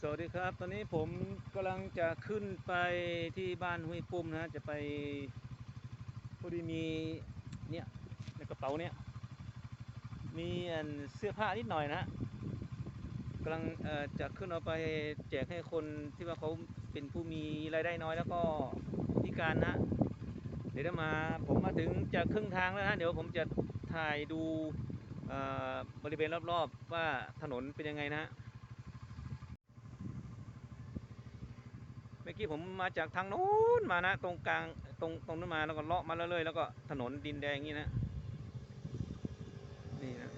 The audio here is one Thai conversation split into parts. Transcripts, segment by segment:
สวัสดีครับตอนนี้ผมกำลังจะขึ้นไปที่บ้านห้วยปุ้มนะจะไปพอดีมีเนี่ยในกระเป๋าเนี่ยมีเสื้อผ้านิดหน่อยนะกำลังจะขึ้นเอาไปแจกให้คนที่ว่าเขาเป็นผู้มีรายได้น้อยแล้วก็พิการนะเดี๋ยวมาผมมาถึงจะครึ่งทางแล้วนะเดี๋ยวผมจะถ่ายดูบริเวณรอบๆว่าถนนเป็นยังไงนะ เมื่อกี้ผมมาจากทางโน้นมานะตรงกลางตรงนู้นมาแล้วก็เลาะมาเรื่อยๆแล้วก็ถนนดินแดงอย่างนี้นะนี่นะ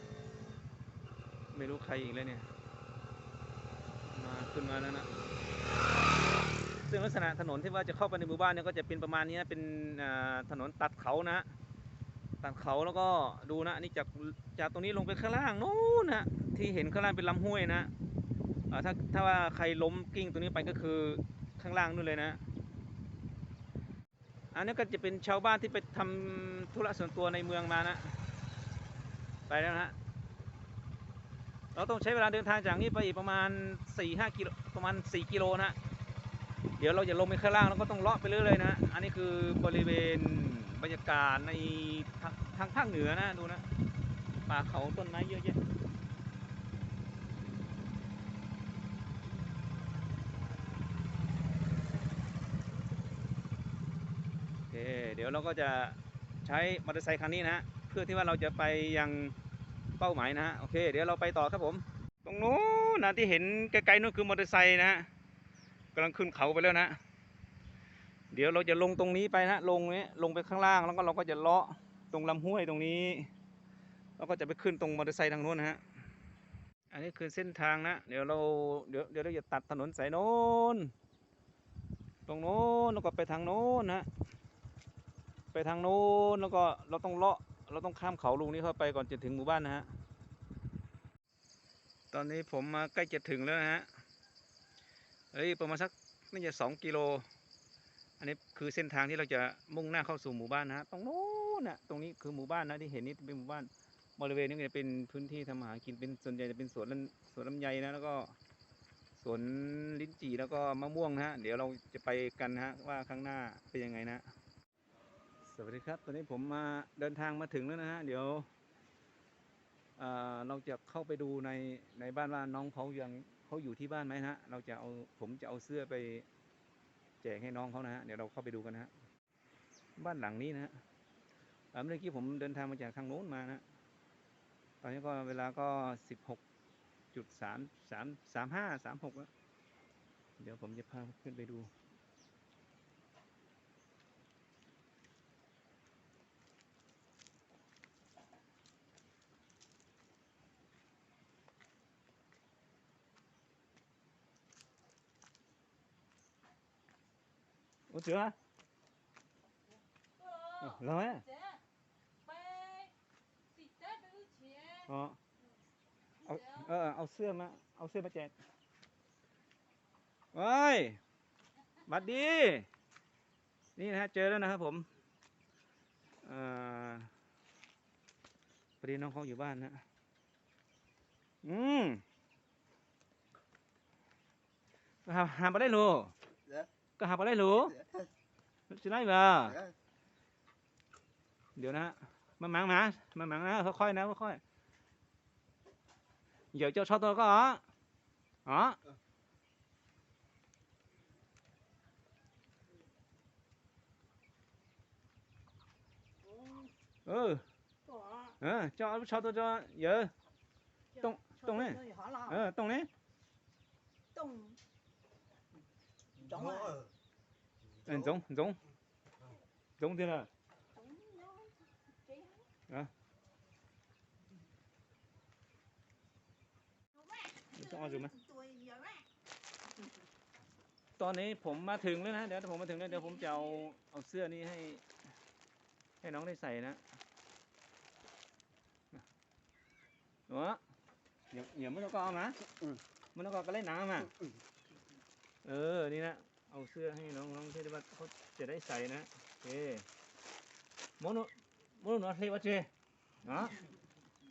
ไม่รู้ใครอีกเลยเนี่ยมาขึ้นมาแล้วนะซึ่งลักษณะถนนที่ว่าจะเข้าไปในหมู่บ้านเนี่ยก็จะเป็นประมาณนี้นะเป็นถนนตัดเขานะตัดเขาแล้วก็ดูนะนี่จากตรงนี้ลงไปข้างล่างนู้นนะที่เห็นข้างล่างเป็นลำห้วยนะถ้าว่าใครล้มกิ้งตรงนี้ไปก็คือข้างล่างนู่นเลยนะอันนี้ก็จะเป็นชาวบ้านที่ไปทำธุระส่วนตัวในเมืองมานะไปแล้วนะ เราต้องใช้เวลาเดินทางจากนี้ไปอีกประมาณ4-5 กิโลประมาณ4 กิโลนะเดี๋ยวเราจะลงไปข้างล่างแล้วก็ต้องเลาะไปเรื่อยๆนะอันนี้คือบริเวณบรรยากาศในทางภาคเหนือนะดูนะป่าเขาต้นไม้เยอะแยะโอเคเดี๋ยวเราก็จะใช้มอเตอร์ไซค์คันนี้นะเพื่อที่ว่าเราจะไปยังเป้าหมายนะโอเคเดี๋ยวเราไปต่อครับผมตรงนู้นนะที่เห็นไกลๆนู้นคือมอเตอร์ไซค์นะกำลังขึ้นเขาไปแล้วนะ เดี๋ยวเราจะลงตรงนี้ไปนะลงไปข้างล่างแล้วก็เราก็จะเลาะตรงลำห้วยตรงนี้แล้วก็จะไปขึ้นตรงมอเตอร์ไซค์ทางโน้นนะฮะอันนี้คือเส้นทางนะเดี๋ยวเราจะตัดถนนสายโน้นตรงโน้นแล้วก็ไปทางโน้นนะไปทางโน้นแล้วก็เราต้องเลาะเราต้องข้ามเขาลูกนี้เข้าไปก่อนจะถึงหมู่บ้านนะฮะตอนนี้ผมมาใกล้จะถึงแล้วนะฮะประมาณสักน่าจะ2 กิโลอันนี้คือเส้นทางที่เราจะมุ่งหน้าเข้าสู่หมู่บ้านนะฮะตรงโน้นนะตรงนี้คือหมู่บ้านนะที่เห็นนี่เป็นหมู่บ้านบริเวณนี้จะเป็นพื้นที่ทำมาหากินเป็นส่วนใหญ่จะเป็นสวนลำไยนะแล้วก็สวนลิ้นจี่แล้วก็มะม่วงนะฮะเดี๋ยวเราจะไปกันนะฮะว่าข้างหน้าเป็นยังไงนะสวัสดีครับตอนนี้ผมมาเดินทางมาถึงแล้วนะฮะเดี๋ยวเราจะเข้าไปดูในบ้านว่าน้องเขาอยู่ที่บ้านไหมนะฮะผมจะเอาเสื้อไปแจกให้น้องเขานะฮะเดี๋ยวเราเข้าไปดูกันนะฮะบ้านหลังนี้นะฮะเมื่อกี้ผมเดินทางมาจากทางโน้นมานะตอนนี้ก็เวลาก็16.333536แล้วเดี๋ยวผมจะพาขึ้นไปดูโอ้เจ๋อร้อยอ๋อเอาเอาเสื้อมาแจกเฮ้ยบัดดีนี่นะฮะเจอแล้วนะครับผมพอดีน้องเขาอยู่บ้านนะอืมหามาได้หรูก็หามาได้หรูจะได้เหรอเดี๋ยวนะมาหมังนะค่อยๆนะค่อยๆเดี๋ยวเจ้าชอบตัวก็อ๋อเออcho cho tôi cho giờ tông này tông này giống giống giống thế nàoต้องเอาอยู่ไหมตอนนี้ผมมาถึงแล้วนะเดี๋ยวผมมาถึงแล้วเดี๋ยวผมจะเอาเสื้อนี้ให้น้องได้ใส่นะเนาะอย่าไม่ต้องก็เอามาไม่ต้องก็เล่นน้ำมานี่นะเอาเสื้อให้น้องที่ว่าเขาจะได้ใส่นะโอเคโมโนโนเทวเจเนาะ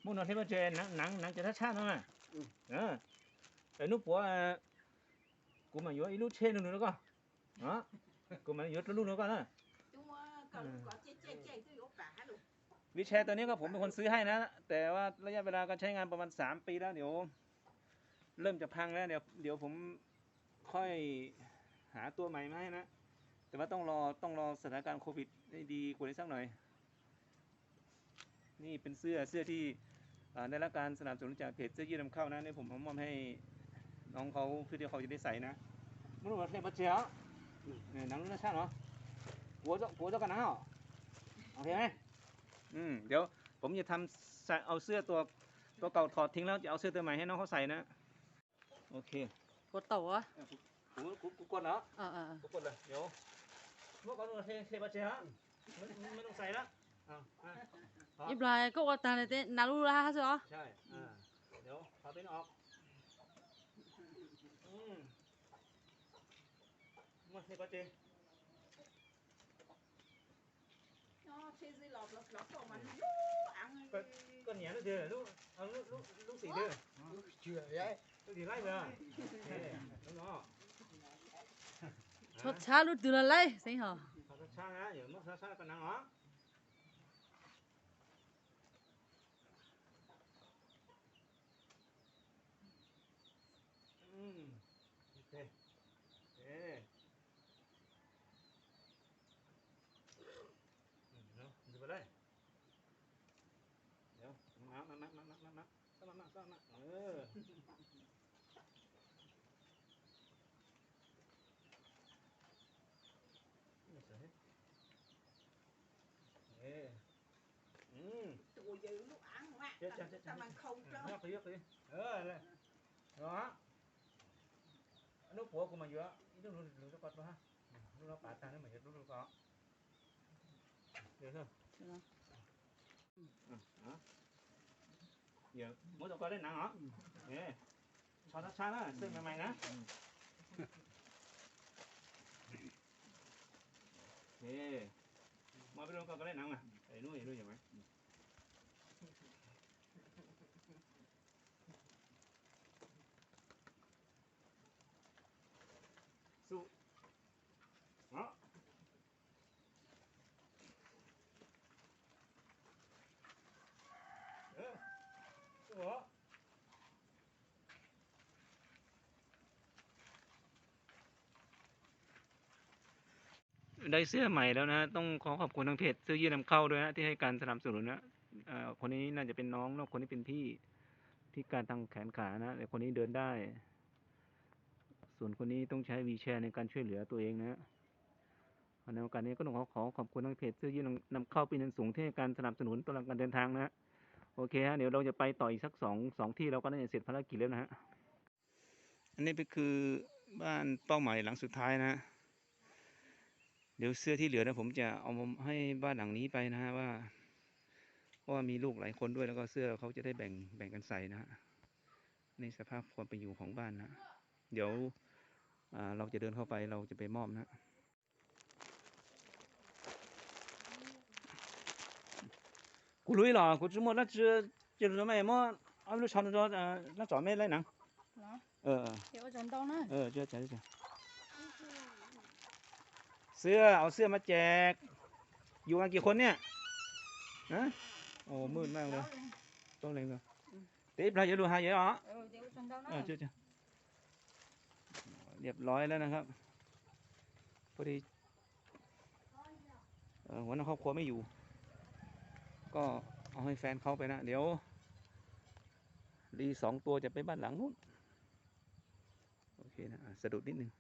โมโนเทวเจหนังจะทัดชาตินะแต่นุ๊กปัว กูมาอยู่อีลูกเชนนู่นแล้วก็กูมาอยู่ลูกแล้วก็นะวิแชร์ตัวนี้ก็ผมเป็นคนซื้อให้นะแต่ว่าระยะเวลาการใช้งานประมาณ3 ปีแล้วเดี๋ยวเริ่มจะพังแล้วเดี๋ยวผมค่อยหาตัวใหม่มาให้นะแต่ว่าต้องรอสถานการณ์โควิดให้ดีกว่านี้สักหน่อยนี่เป็นเสื้อที่ได้รับการสนับสนุนจากเพจเสื้อยืดนำเข้านะนี่ผมมอบให้น้องเขาเพื่อที่เขาจะได้ใส่นะไม่รู้ว่าเทปเจียวหนังเนื้อช่างเหรอหัวเจ้ากันหนังเหรอโอเคไหมเดี๋ยวผมจะทำเอาเสื้อตัวเก่าถอดทิ้งแล้วจะเอาเสื้อตัวใหม่ให้น้องเขาใส่นะโอเค กดต่อวะกูกดเหรอกูกดเลยเดี๋ยวเมื่อก่อนเราเทปเจียวไม่ต้องใส่แล้วอีบลายก็ว่าตาเลยเต้นารูละฮะสิอ๋อใช่เดี๋ยวพาเป็นออกมาเทปเจียวก็เหนียวลูกเดือลูกเอาลูกสีเดือเชื่อยัยลูกสีไล่เบอร์น้องชดช้าลูกตื่นอะไรสิเหรอชดช้านะอย่ามักชดช้ากันนังเหรอโอเคดูไปเลยเดี๋ยวมาเตัวยืนลูกอังมากแต่มันคงแล้วไปเยอะเลยเลยเหรอลูกผัวกูมาเยอะลูกลูกก็ตัวฮะลูกเราป่าตาเนี่ยเหมือนลูกก็เดี๋ยวเถอะเดี๋ยวmỗiตัวcó lên nắng hả? Nè, cho nó sáng á, xương mày nè. Nè, mỗi bên có lên nắng nè, để nuôi vậy mày. Su, đó. Ủa? ได้เสื้อใหม่แล้วนะต้องขอบคุณทางเพจเสื้อยืดนำเข้าด้วยนะที่ให้การสนับสนุนนะคนนี้น่าจะเป็นน้องแล้วคนนี้เป็นพี่พิการทางแขนขานะแต่คนนี้เดินได้ส่วนคนนี้ต้องใช้วีลแชร์ในการช่วยเหลือตัวเองนะในโอกาสนี้ก็ต้องขอบคุณทางเพจเสื้อยืดนำเข้าปีนันสูงที่ให้การสนับสนุนตลอดการเดินทางนะโอเคฮะเดี๋ยวเราจะไปต่ออีกสักสองที่เราก็น่าจะเสร็จภารกิจแล้วนะฮะอันนี้ก็คือบ้านเป้าหมายหลังสุดท้ายนะเดี๋ยวเสื้อที่เหลือนะผมจะเอาให้บ้านหลังนี้ไปนะฮะว่ามีลูกหลายคนด้วยแล้วก็เสื้อเขาจะได้แบ่งกันใส่นะฮะในสภาพความเป็นอยู่ของบ้านนะเดี๋ยวเราจะเดินเข้าไปเราจะไปมอบนะกูรู้หรอกูจะหมดแล้วจะรู้ไหมมั่วเอาลูกชาวนู้นน่าจ่อไม่ไรหนังเดี๋ยวจนต้องนะเจ้าเสื้อเอาเสื้อมาแจกอยู่กันกี่คนเนี่ยฮะโอ้มืดมากเลยต้องเลยเลยเดี๋ยวเราจะดูหาเยอะเหรอเจ้าเรียบร้อยแล้วนะครับพอดีหัวหน้าครอบครัวไม่อยู่ก็เอาให้แฟนเขาไปนะเดี๋ยว2 ตัวจะไปบ้านหลังนู้นโอเคนะสะดุดนิดนึง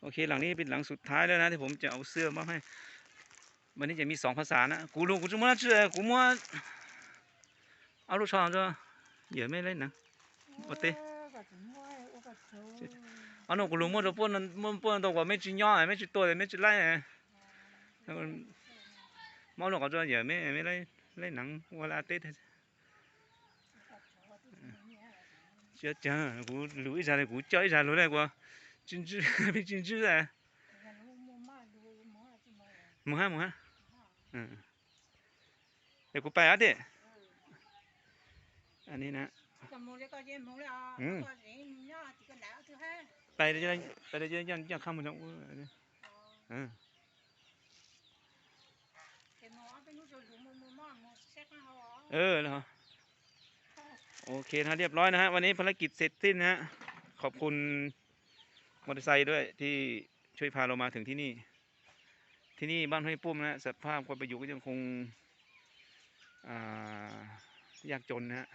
โอเคหลังนี้เป็นหลังสุดท้ายแล้วนะที่ผมจะเอาเสื้อมาให้วันนี้จะมี2 ภาษานะกูรู้กูจะมาเจอกูมาเอาลูกชาวจะเยอะไม่เล่นนะโอเคอันนู้นกูรู้ว่าจะป้อนตัวกว่าไม่จีน่าไม่จีตัวเลยไม่จีไล่แล้วก็มองลูกเขาจะเยอะไม่เล่นหนังเวลาเต้จ้ากูรู้อีสานเลยกูเจออีสานรู้เลยกว่าจริงไม่จริงเลยมึงฮะเดี๋ยวกูไปอ่ะเด็อันนี้นะไป ไปได้ไปได้ยังข้ามมันจะอ่า เหรอโอเคนะเรียบร้อยนะฮะวันนี้ภารกิจเสร็จสิ้นนะฮะขอบคุณมอเตอร์ไซค์ด้วยที่ช่วยพาเรามาถึงที่นี่บ้านห้วยปุ้มนะฮะสภาพความเป็นอยู่ก็ยังคงอ่ายากจนนะฮะ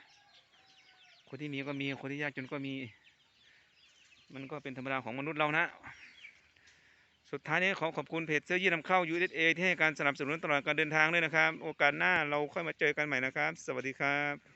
คนที่มีก็มีคนที่ยากจนก็มีมันก็เป็นธรรมดาของมนุษย์เรานะสุดท้ายนี้ขอขอบคุณเพจเสื้อยืดนำเข้า USA ที่ให้การสนับสนุนตลอดการเดินทางด้วยนะครับโอกาสหน้าเราค่อยมาเจอกันใหม่นะครับสวัสดีครับ